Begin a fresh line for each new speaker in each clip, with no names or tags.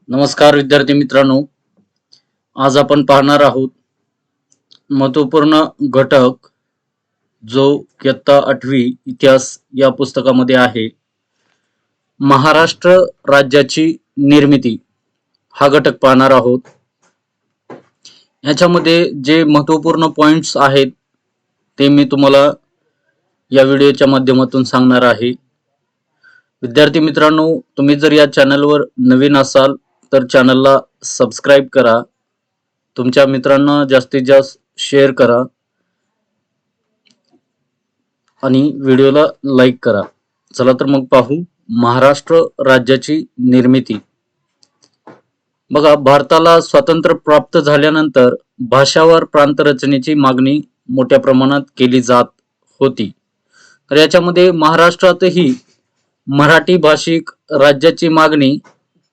नमस्कार विद्यार्थी मित्रांनो, आज आपण पाहणार आहोत महत्वपूर्ण घटक जो इयत्ता 8वी इतिहास या पुस्तकामध्ये आहे. महाराष्ट्र राज्याची निर्मिती हा घटक पाहणार आहोत. ह्याच्यामध्ये जे महत्वपूर्ण पॉइंट्स आहेत ते मी तुम्हाला या व्हिडिओच्या माध्यमातून सांगणार आहे. विद्यार्थी मित्रांनो, तुम्ही जर या चॅनलवर नवीन असाल तर चॅनलला सबस्क्राईब करा, तुमच्या मित्रांना जास्तीत जास्त शेअर करा आणि व्हिडिओला लाईक करा. चला तर मग पाहू महाराष्ट्र राज्याची निर्मिती. बघा, भारताला स्वातंत्र्य प्राप्त झाल्यानंतर भाषावर प्रांत रचनेची मागणी मोठ्या प्रमाणात केली जात होती. तर याच्यामध्ये महाराष्ट्रातही मराठी भाषिक राज्याची मागणी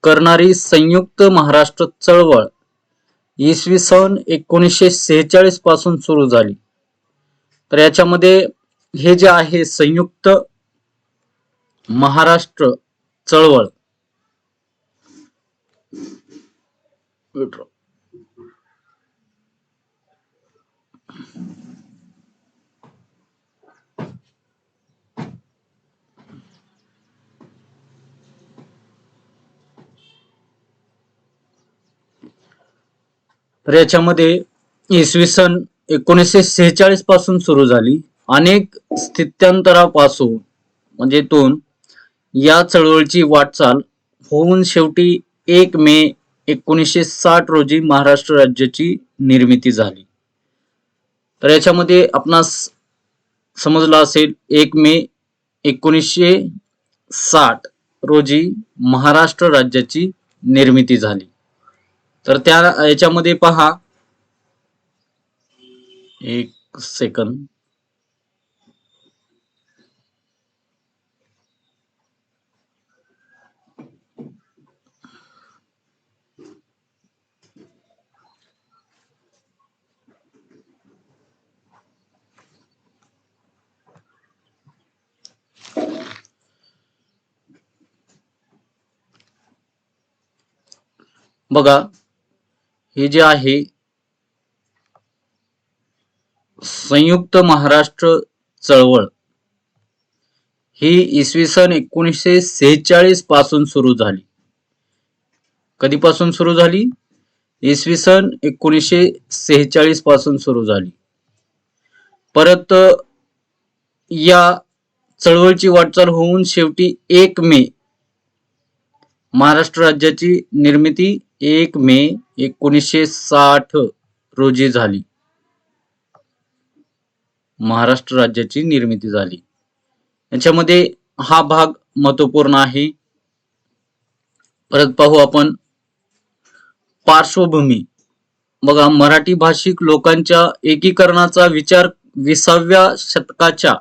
करणारी संयुक्त महाराष्ट्र चळवळ इसवी सन 1946 पासून सुरू झाली. तर याच्यामध्ये हे जे आहे संयुक्त महाराष्ट्र चळवळ तर याच्यामध्ये इसवी सन 1946 पासून सुरू झाली. अनेक स्थित्यंतरापासून म्हणजे या चळवळीची वाटचाल होऊन शेवटी 1 मे 1960 रोजी महाराष्ट्र राज्याची निर्मिती झाली. तर याच्यामध्ये आपणास समजलं असेल 1 मे 1960 रोजी महाराष्ट्र राज्याची निर्मिती झाली. तर त्या याच्यामध्ये पहा, एक सेकंद, बघा हे जे आहे संयुक्त महाराष्ट्र चळवळ ही इसवी सन 1946 पासून सुरू झाली. कधीपासून सुरू झाली? इसवी सन 1946 पासून सुरू झाली. परत या चळवळीची वाटचाल होऊन शेवटी 1 मे महाराष्ट्र राज्याची निर्मिती 1 मे 1960 रोजी झाली. महाराष्ट्र राज्याची निर्मिती झाली. याच्यामध्ये हा भाग महत्वपूर्ण आहे. परत पाहू आपण पार्श्वभूमी. बघा, मराठी भाषिक लोकांच्या एकीकरणाचा विचार 20व्या शतकाच्या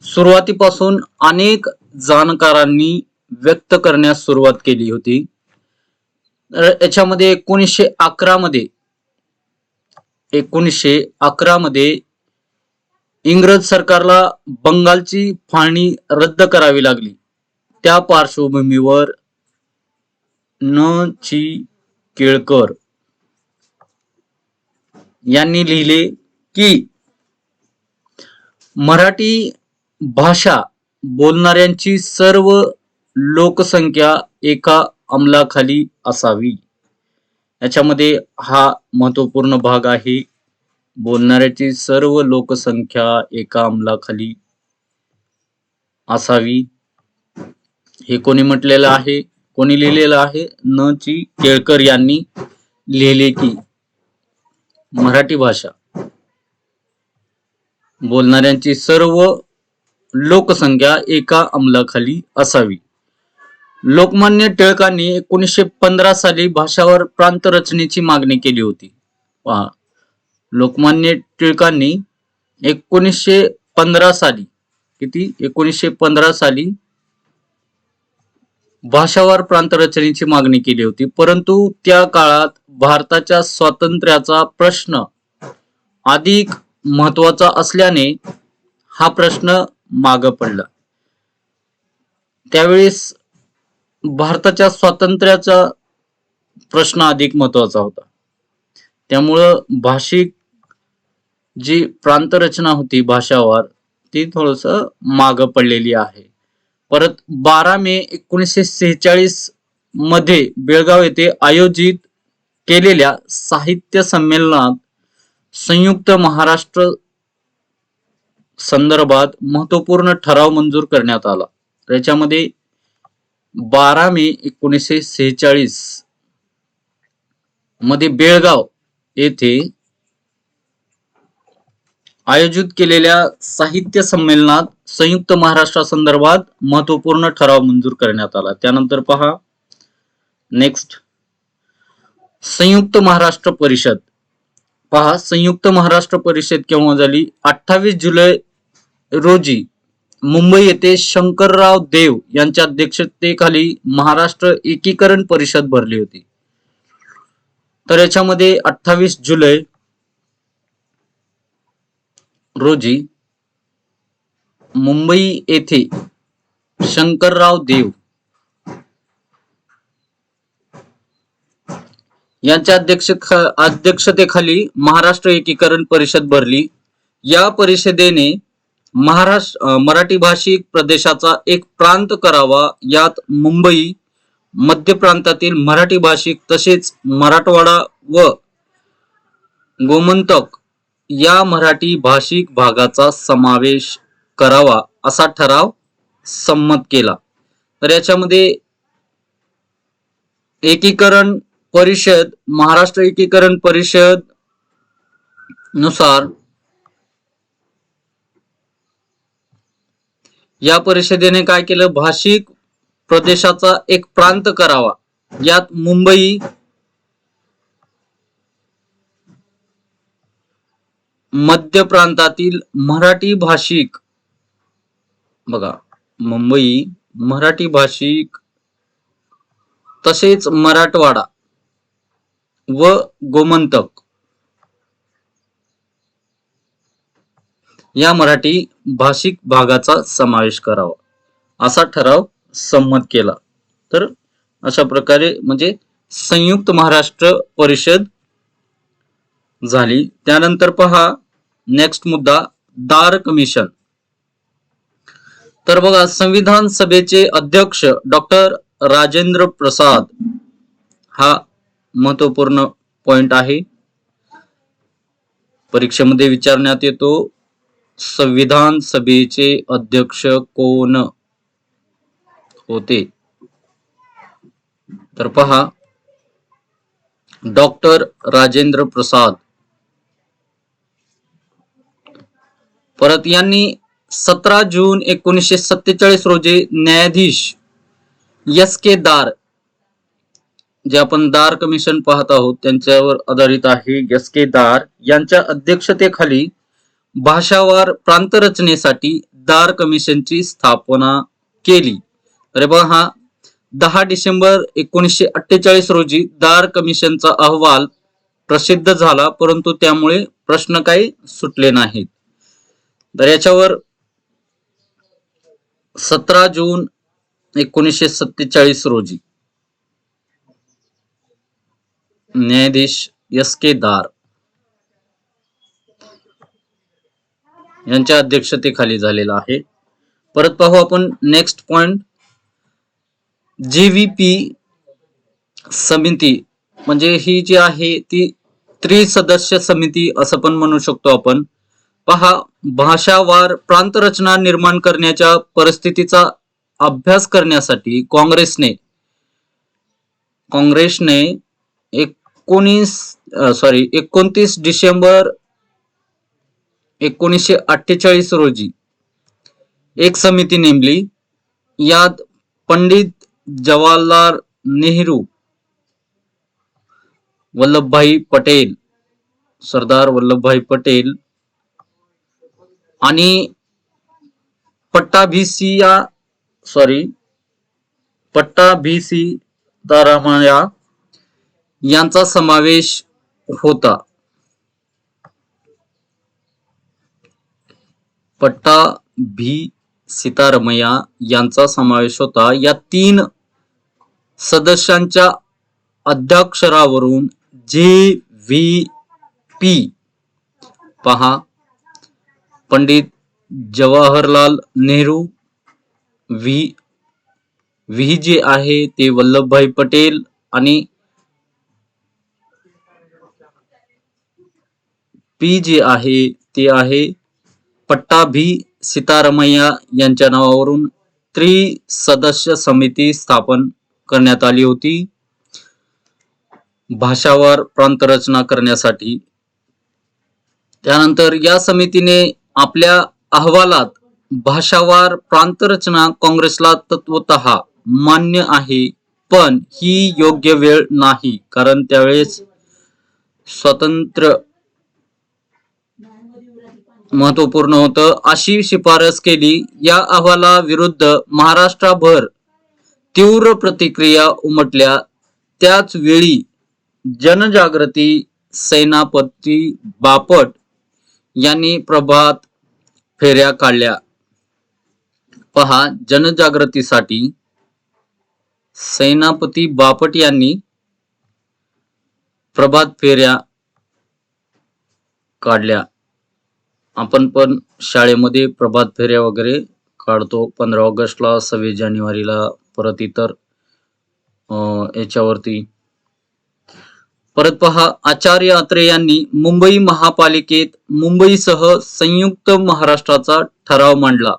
सुरुवातीपासून अनेक जाणकारांनी व्यक्त करण्यास सुरुवात केली होती. याच्यामध्ये 1911 मध्ये इंग्रज सरकारला बंगालची फाळणी रद्द करावी लागली. त्या पार्श्वभूमीवर न. ची. केळकर यांनी लिहिले की मराठी भाषा बोलणाऱ्यांची सर्व लोकसंख्या एका अंमलाखाली असावी. याच्यामध्ये हा महत्वपूर्ण भाग आहे. बोलणाऱ्याची सर्व लोकसंख्या एका अंमलाखाली असावी. हे कोणी म्हटलेलं आहे? कोणी लिहिलेलं आहे? न. ची. केळकर यांनी लिहिले की मराठी भाषा बोलणाऱ्यांची सर्व लोकसंख्या एका अंमलाखाली असावी. लोकमान्य टिळकांनी 1915 साली भाषावर प्रांत रचनेची मागणी केली होती. पहा, लोकमान्य टिळकांनी 1915 साली 1915 साली भाषावार प्रांत रचनेची मागणी केली होती. परंतु त्या काळात भारताच्या स्वातंत्र्याचा प्रश्न अधिक महत्वाचा असल्याने हा प्रश्न मागे पडला. त्यावेळेस भारताच्या स्वातंत्र्याचा प्रश्न अधिक महत्वाचा होता. त्यामुळं भाषिक जी प्रांतरचना होती भाषावार ती थोडस माग पडलेली आहे. परत 12 मे 1946 मध्ये बेळगाव येथे आयोजित केलेल्या साहित्य संमेलनात संयुक्त महाराष्ट्र संदर्भात महत्वपूर्ण ठराव मंजूर करण्यात आला. त्याच्यामध्ये 12 मे 1946 मध्ये बेळगाव येथे आयोजित केलेल्या साहित्य संमेलनात संयुक्त महाराष्ट्रासंदर्भात महत्वपूर्ण ठराव मंजूर करण्यात आला. त्यानंतर पहा नेक्स्ट संयुक्त महाराष्ट्र परिषद. पहा संयुक्त महाराष्ट्र परिषद केव्हा झाली? 28 जुलै रोजी मुंबई येथे शंकरराव देव यांच्या अध्यक्षतेखाली महाराष्ट्र एकीकरण परिषद भरली होती. तर याच्यामध्ये 28 जुलै रोजी मुंबई येथे शंकरराव देव यांच्या अध्यक्षतेखाली महाराष्ट्र एकीकरण परिषद भरली. या परिषदेने मराठी भाषिक प्रदेशाचा एक प्रांत करावा. यात मुंबई मध्य प्रांतातील मराठी भाषिक तसेच मराठवाडा व गोमंतक या मराठी भाषिक भागाचा समावेश करावा असा ठराव संमत केला. तर याच्यामध्ये एकीकरण परिषद महाराष्ट्र एकीकरण परिषद नुसार या परिषदेने काय केलं? भाषिक प्रदेशाचा एक प्रांत करावा. यात मुंबई मध्य प्रांतातील मराठी भाषिक बघा मुंबई मराठी भाषिक तसेच मराठवाडा व गोमंतक या मराठी भाषिक भागाचा समावेश करावा असा ठराव संमत केला. तर अशा प्रकारे म्हणजे संयुक्त महाराष्ट्र परिषद झाली. त्यानंतर पहा नेक्स्ट मुद्दा दार कमिशन. तर बघा संविधान सभेचे अध्यक्ष डॉक्टर राजेंद्र प्रसाद हा महत्वपूर्ण पॉइंट आहे. परीक्षेमध्ये विचारण्यात येतो संविधान सभेचे अध्यक्ष कोण होते? तर पहा डॉक्टर राजेंद्र प्रसाद. परत यांनी 17 जून 1947 रोजी न्यायाधीश एस के दार जे आपण दार कमिशन पाहत आहोत त्यांच्यावर आधारित आहे एस के दार यांच्या अध्यक्षतेखाली भाषावार प्रांतरचनेसाठी दार कमिशनची स्थापना केली. तर पहा 10 डिसेंबर 1948 रोजी दार कमिशनचा अहवाल प्रसिद्ध झाला, परंतु त्यामुळे प्रश्न काही सुटले नाहीत. तर याच्यावर 17 जून 1947 रोजी न्यायाधीश एस के दार यांच्या अध्यक्षतेखाली झालेला आहे. परत पाहू आपण नेक्स्ट पॉइंट जीव्हीपी समिती म्हणजे ही जी आहे ती त्रिसदस्य समिती असं पण म्हणू शकतो आपण. पहा भाषावार प्रांतरचना निर्माण करण्याच्या परिस्थितीचा अभ्यास करण्यासाठी काँग्रेसने 29 डिसेंबर 1948 रोजी एक समिती नेमली. यात पंडित जवाहरलाल नेहरू, वल्लभभाई पटेल, सरदार वल्लभभाई पटेल आणि पट्टाभी सीतारामय्या यांचा समावेश होता. पट्टाभी सीतारामय्या यांचा समावेश होता. या 3 सदस्यांच्या अद्याक्षरावरून JVP पहा, पंडित जवाहरलाल नेहरू. व्ही जे आहे ते वल्लभभाई पटेल आणि पी जे आहे ते आहे पट्टाभी सीतारामय्या यांच्या नावावरून त्रिसदस्य समिती स्थापन करण्यात आली होती भाषावार प्रांतरचना करण्यासाठी. त्यानंतर या समितीने आपल्या अहवालात भाषावार प्रांतरचना काँग्रेसला तत्वतः मान्य आहे, पण ही योग्य वेळ नाही, कारण त्यावेळेस स्वातंत्र्य महत्वपूर्ण होतं, अशी शिफारस केली. या अहवालाविरुद्ध महाराष्ट्रभर तीव्र प्रतिक्रिया उमटल्या. त्याच वेळी जनजागृती सेनापती बापट यांनी प्रभात फेऱ्या काढल्या. पहा, जनजागृतीसाठी सेनापती बापट यांनी प्रभात फेऱ्या काढल्या. आपण पण शाळेमध्ये प्रभात फेऱ्या वगैरे काढतो. 15 ऑगस्टला, 26 जानेवारीला, परत इतर याच्यावरती. परत पहा, आचार्य अत्रे यांनी मुंबई महापालिकेत मुंबईसह संयुक्त महाराष्ट्राचा ठराव मांडला.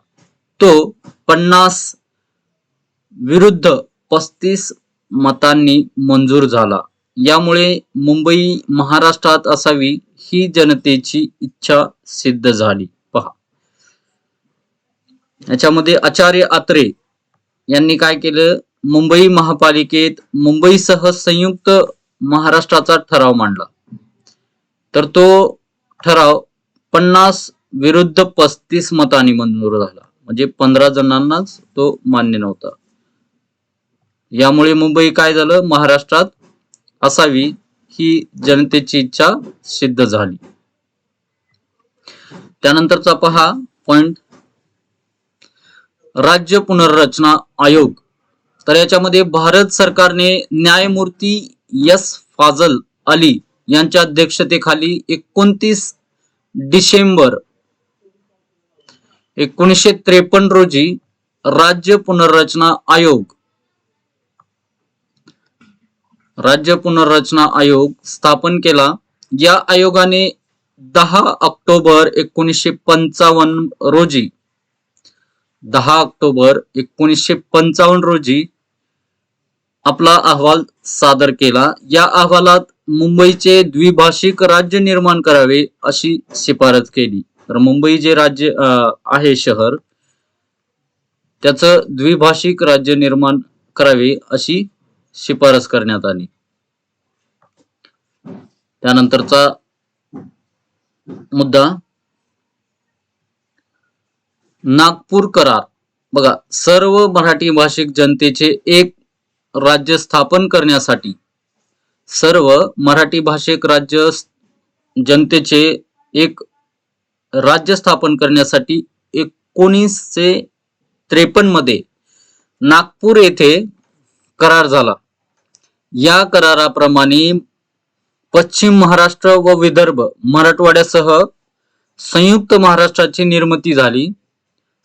तो 50 विरुद्ध 35 मतांनी मंजूर झाला. यामुळे मुंबई महाराष्ट्रात असावी ही जनतेची इच्छा सिद्ध झाली. पहा, याच्यामध्ये आचार्य अत्रे यांनी काय केलं, मुंबई महापालिकेत मुंबईसह संयुक्त महाराष्ट्राचा ठराव मांडला. तर तो ठराव 50 विरुद्ध 35 मतांनी मंजूर झाला, म्हणजे 15 जणांनाच तो मान्य नव्हता. यामुळे मुंबई काय झालं, महाराष्ट्रात असावी ही जनतेची इच्छा सिद्ध झाली. त्यानंतरचा पहा पॉइंट, राज्य पुनर्रचना आयोग. तर याच्यामध्ये भारत सरकारने न्यायमूर्ती एस फाजल अली यांच्या अध्यक्षतेखाली 29 डिसेंबर 1953 रोजी राज्य पुनर्रचना आयोग स्थापन केला. या आयोगाने 10 ऑक्टोबर 1955 रोजी आपला अहवाल सादर केला. या अहवालात मुंबईचे द्विभाषिक राज्य निर्माण करावे अशी शिफारस केली. तर मुंबई जे राज्य आहे शहर, त्याचं द्विभाषिक राज्य निर्माण करावे अशी शिफारस करण्यात आली. त्यानंतरचा मुद्दा, नागपूर करार. बघा, सर्व मराठी भाषिक जनतेचे एक राज्य स्थापन करण्यासाठी, सर्व मराठी भाषिक जनतेचे एक राज्य स्थापन करण्यासाठी 1953 मध्ये नागपूर येथे करार झाला. या कराराप्रमाणे पश्चिम महाराष्ट्र व विदर्भ मराठवाड्यासह संयुक्त महाराष्ट्राची निर्मिती झाली.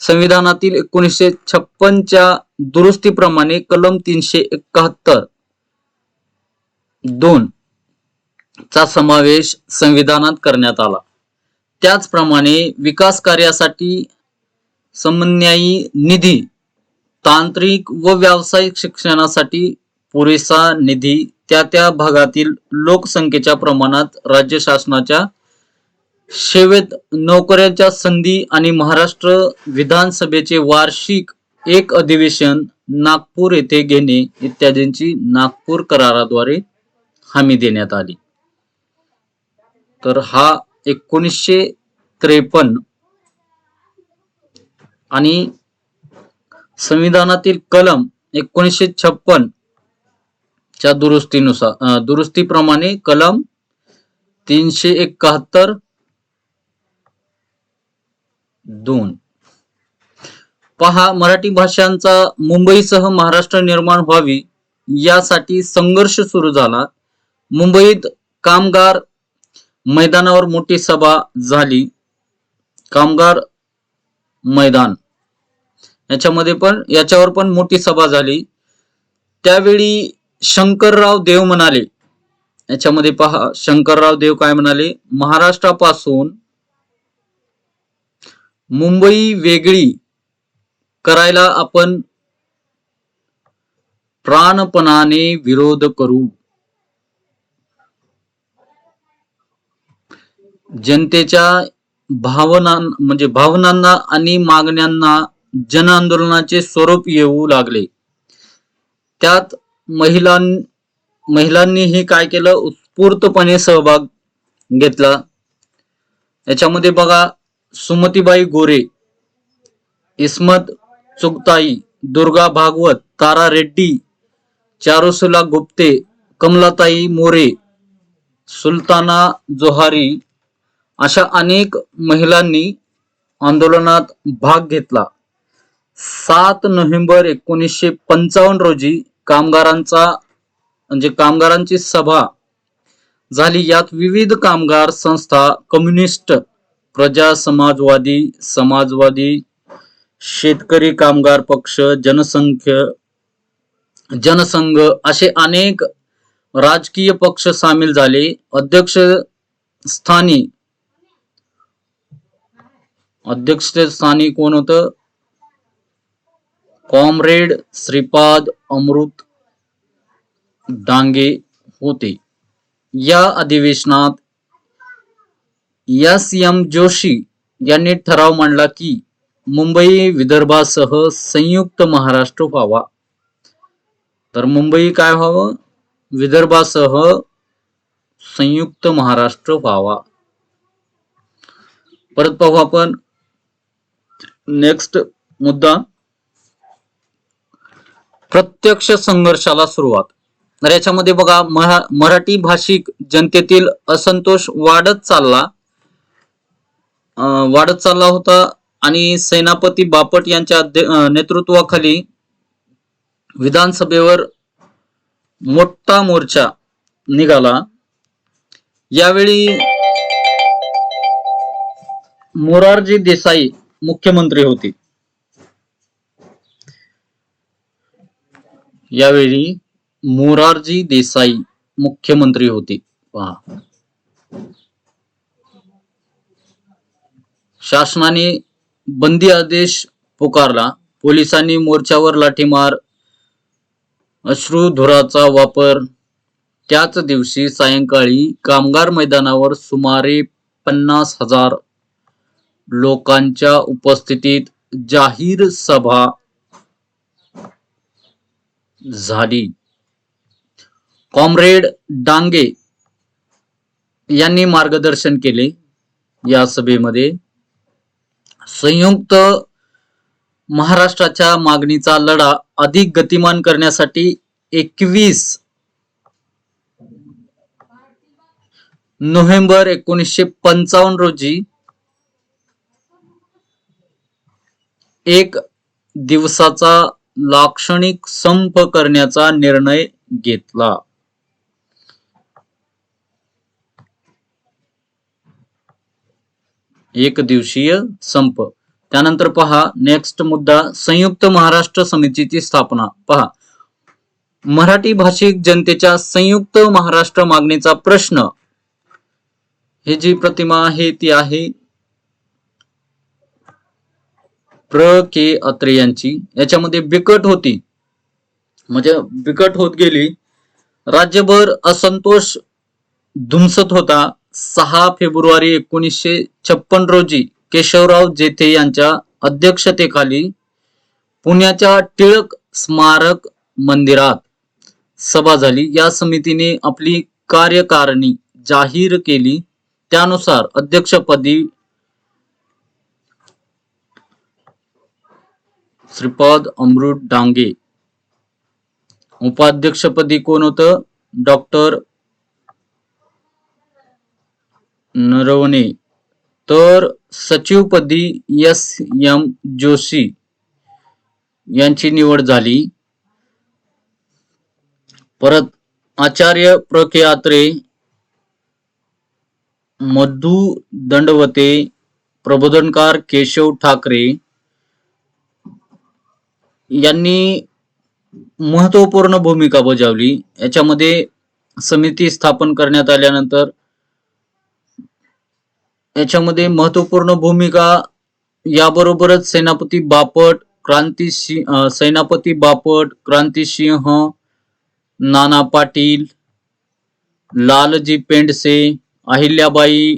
संविधानातील 1956 च्या दुरुस्तीप्रमाणे कलम 371(2) चा समावेश संविधानात करण्यात आला. त्याचप्रमाणे विकास कार्यासाठी समन्वयी निधी, तांत्रिक व व्यावसायिक शिक्षणासाठी पुरेसा निधी त्या भागातील लोकसंख्येच्या प्रमाणात राज्य शासनाच्या सेवेत नोकऱ्यांच्या संधी आणि महाराष्ट्र विधानसभेचे वार्षिक एक अधिवेशन नागपूर येथे घेणे इत्यादींची नागपूर कराराद्वारे हमी देण्यात आली. तर हा 1953 आणि संविधानातील कलम 1956 च्या दुरुस्तीप्रमाणे कलम 371(2). पहा, मराठी भाषांचा मुंबईसह महाराष्ट्र निर्माण व्हावी यासाठी संघर्ष सुरू झाला. मुंबईत कामगार मैदानावर मोठी सभा झाली. कामगार मैदान याच्यावर पण मोठी सभा झाली. त्यावेळी शंकरराव देव म्हणाले, याच्यामध्ये पहा शंकरराव देव काय म्हणाले, महाराष्ट्रापासून मुंबई वेगळी करायला आपण प्राणपणाने विरोध करू. जनतेच्या भावनांना आणि मागण्यांना जन आंदोलनाचे स्वरूप येऊ लागले. त्यात महिलांनीही काय केलं, उत्स्फूर्तपणे सहभाग घेतला. याच्यामध्ये बघा सुमतीबाई गोरे, इस्मत चुगताई, दुर्गा भागवत, तारा रेड्डी, चारुसुला गुप्ते, कमलाताई मोरे, सुलताना जोहारी अशा अनेक महिलांनी आंदोलनात भाग घेतला. 7 नोव्हेंबर 1955 रोजी कामगारांची सभा झाली. यात विविध कामगार संस्था, कम्युनिस्ट, प्रजा समाजवादी, शेतकरी कामगार पक्ष, जनसंघ असे अनेक राजकीय पक्ष सामील झाले. अध्यक्षस्थानी कोण होतं? कॉम्रेड श्रीपाद अमृत डांगे होते. या अधिवेशनात एस.एम. जोशी यांनी ठराव मांडला की मुंबई विदर्भासह संयुक्त महाराष्ट्र व्हावा. तर मुंबई काय व्हावं? विदर्भासह संयुक्त महाराष्ट्र व्हावा. परत पाहू आपण नेक्स्ट मुद्दा, प्रत्यक्ष संघर्षाला सुरुवात. तर याच्यामध्ये बघा मराठी भाषिक जनतेतील असंतोष वाढत चालला होता आणि सेनापती बापट यांच्या नेतृत्वाखाली विधानसभेवर मोठा मोर्चा निघाला. यावेळी मोरारजी देसाई मुख्यमंत्री होते. पहा, शासनाने बंदी आदेश पुकारला. पोलिसांनी मोर्चावर लाठीमार, अश्रुधुराचा वापर. त्याच दिवशी सायंकाळी कामगार मैदानावर सुमारे 50,000 लोकांच्या उपस्थितीत जाहीर सभा झाली. कॉम्रेड डांगे यांनी मार्गदर्शन केले. या सभेमध्ये संयुक्त महाराष्ट्राच्या मागणीचा लढा अधिक गतिमान करण्यासाठी 21 नोव्हेंबर 1955 रोजी एक दिवसाचा लाक्षणिक संप करण्याचा निर्णय घेतला. एक दिवसीय संप. त्यानंतर पहा नेक्स्ट मुद्दा, संयुक्त महाराष्ट्र समितीची स्थापना. पहा, मराठी भाषिक जनतेच्या संयुक्त महाराष्ट्र मागणीचा प्रश्न, ही जी प्रतिमा आहे ती आहे प्र. के. अत्रे यांची. याच्यामध्ये बिकट होत गेली. राज्यभर असंतोष धुमसत होता. 6 फेब्रुवारी 1956 रोजी केशवराव जेथे यांच्या अध्यक्षतेखाली पुण्याच्या टिळक स्मारक मंदिरात सभा झाली. या समितीने आपली कार्यकारिणी जाहीर केली. त्यानुसार अध्यक्षपदी श्रीपाद अमृत डांगे, उपाध्यक्षपदी कोण होतं? डॉक्टर नरवणे. तर सचिवपदी एस.एम. जोशी यांची निवड झाली. परत आचार्य प्रकेयात्रे, मधु दंडवते, प्रबोधनकार केशव ठाकरे यांनी महत्वपूर्ण भूमिका बजावली. याच्यामध्ये समिती स्थापन करण्यात आल्यानंतर याच्यामध्ये महत्वपूर्ण भूमिका याबरोबरच सेनापती बापट, क्रांतिसिंह, नाना पाटील, लालजी पेंडसे, अहिल्याबाई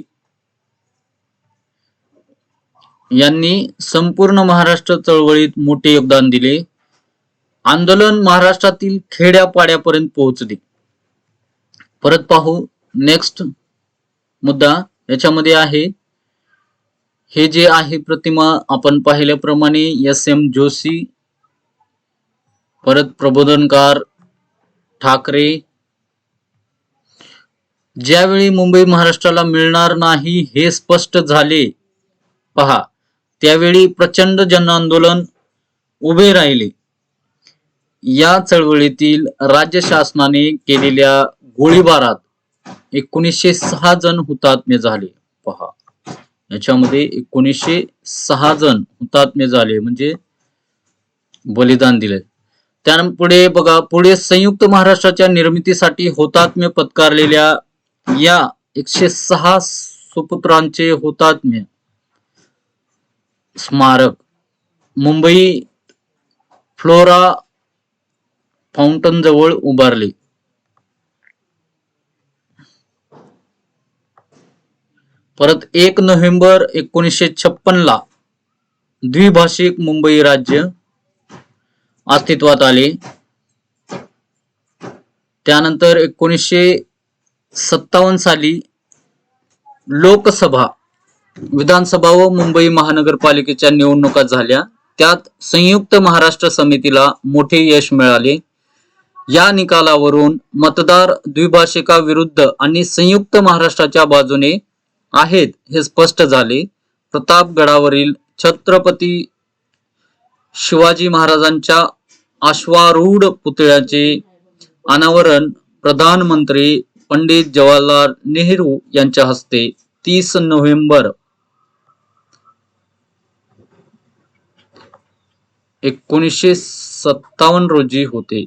यांनी संपूर्ण महाराष्ट्र चळवळीत मोठे योगदान दिले. आंदोलन महाराष्ट्रातील खेड्यापाड्यापर्यंत पोहोचले. परत पाहू नेक्स्ट मुद्दा याच्यामध्ये आहे, हे जे आहे प्रतिमा आपण पाहिल्याप्रमाणे एस.एम. जोशी, परत प्रबोधनकार ठाकरे. ज्यावेळी मुंबई महाराष्ट्राला मिळणार नाही हे स्पष्ट झाले पहा, त्यावेळी प्रचंड जन आंदोलन उभे राहिले. या चळवळीतील राज्य शासनाने केलेल्या गोळीबारात 1906 जण हुतात्मे झाले. पहा, याच्यामध्ये 1906 जण हुतात्मे झाले म्हणजे बलिदान दिले. त्यापुढे बघा, पुढे संयुक्त महाराष्ट्राच्या निर्मितीसाठी हुतात्मे पत्कारलेल्या या 106 सुपुत्रांचे हुतात्मे स्मारक मुंबई फ्लोरा फाउंटन जवळ उभारले. परत 1 नोव्हेंबर 1956 ला द्विभाषिक मुंबई राज्य अस्तित्वात आले. त्यानंतर 1957 साली लोकसभा, विधानसभा व मुंबई महानगरपालिकेच्या निवडणुका झाल्या. त्यात संयुक्त महाराष्ट्र समितीला मोठे यश मिळाले. या निकालावरून मतदार द्विभाषिकाविरुद्ध आणि संयुक्त महाराष्ट्राच्या बाजूने आहेत हे स्पष्ट झाले. प्रतापगडावरील छत्रपती शिवाजी महाराजांच्या अश्वारूढ पुतळ्याचे अनावरण प्रधानमंत्री पंडित जवाहरलाल नेहरू यांच्या हस्ते 30 नोव्हेंबर 1957 रोजी होते.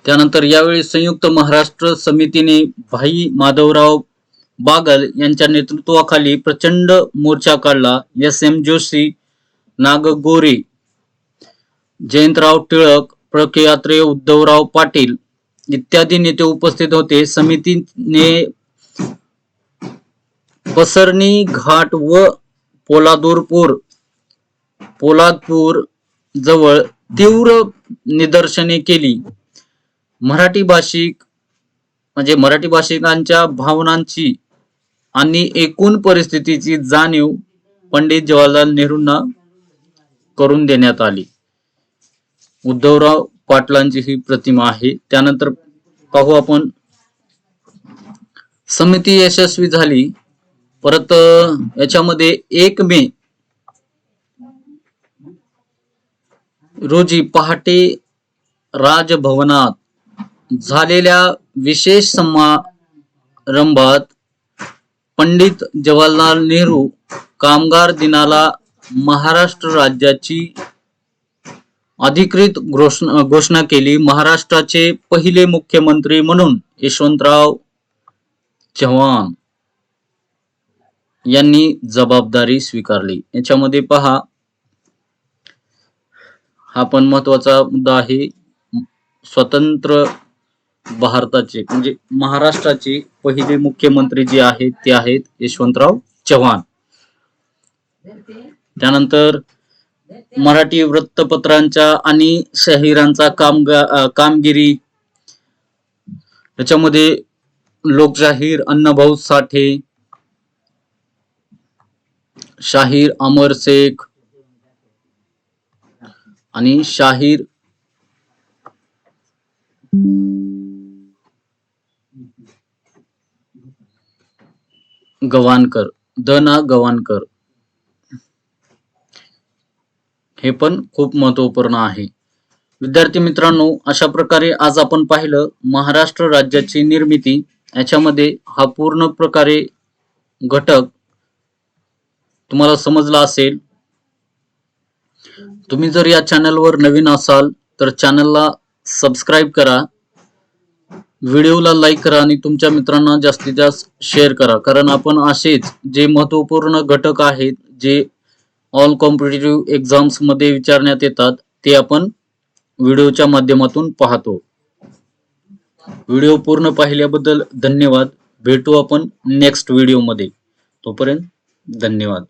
त्यानंतर यावेळी संयुक्त महाराष्ट्र समितीने भाई माधवराव बागल यांच्या नेतृत्वाखाली प्रचंड मोर्चा काढला. एस.एम. जोशी, नागगोरे, जयंतराव टिळक, प्रकेयात्रे, उद्धवराव पाटील इत्यादी नेते उपस्थित होते. समितीने पसरणी घाट व पोलादपूर जवळ तीव्र निदर्शने केली. मराठी भाषिकांच्या भावनांची आणि एकूण परिस्थितीची जाणीव पंडित जवाहरलाल नेहरूंना करून देण्यात आली. उद्धवराव पाटलांची ही प्रतिमा आहे. त्यानंतर पाहू आपण, समिती यशस्वी झाली. परत याच्यामध्ये 1 मे रोजी पहाटे राजभवनात झालेल्या विशेष समारंभात पंडित जवाहरलाल नेहरू कामगार दिनाला महाराष्ट्र राज्याची अधिकृत घोषणा केली. महाराष्ट्राचे पहिले मुख्यमंत्री म्हणून यशवंतराव चव्हाण यांनी जबाबदारी स्वीकारली. याच्यामध्ये पहा, हा पण महत्वाचा मुद्दा आहे. स्वतंत्र भारताचे म्हणजे महाराष्ट्राचे पहिले मुख्यमंत्री जे आहेत ते आहेत यशवंतराव चव्हाण. त्यानंतर मराठी वृत्तपत्रांच्या आणि शाहिरांचा कामगिरी, याच्यामध्ये लोकशाहीर अण्णाभाऊ साठे, शाहीर अमर शेख आणि शाहीर गवाणकर, द ना गवाणकर, हे पण खूप महत्वपूर्ण आहे. विद्यार्थी मित्रांनो, अशा प्रकारे आज आपण पाहिलं महाराष्ट्र राज्याची निर्मिती. याच्यामध्ये हा पूर्ण प्रकारे घटक तुम्हाला समजला असेल. तुम्ही जर या चॅनलवर नवीन असाल तर चॅनलला सबस्क्राईब करा, व्हिडिओला लाईक करा आणि तुमच्या मित्रांना जास्तीत जास्त शेअर करा, कारण आपण असेच जे महत्वपूर्ण घटक आहेत जे ऑल कॉम्पिटिटिव्ह एक्झाम्स मध्ये विचारण्यात येतात ते आपण व्हिडिओच्या माध्यमातून पाहतो. व्हिडिओ पूर्ण पाहिल्याबद्दल धन्यवाद. भेटू आपण नेक्स्ट व्हिडिओमध्ये. तोपर्यंत धन्यवाद.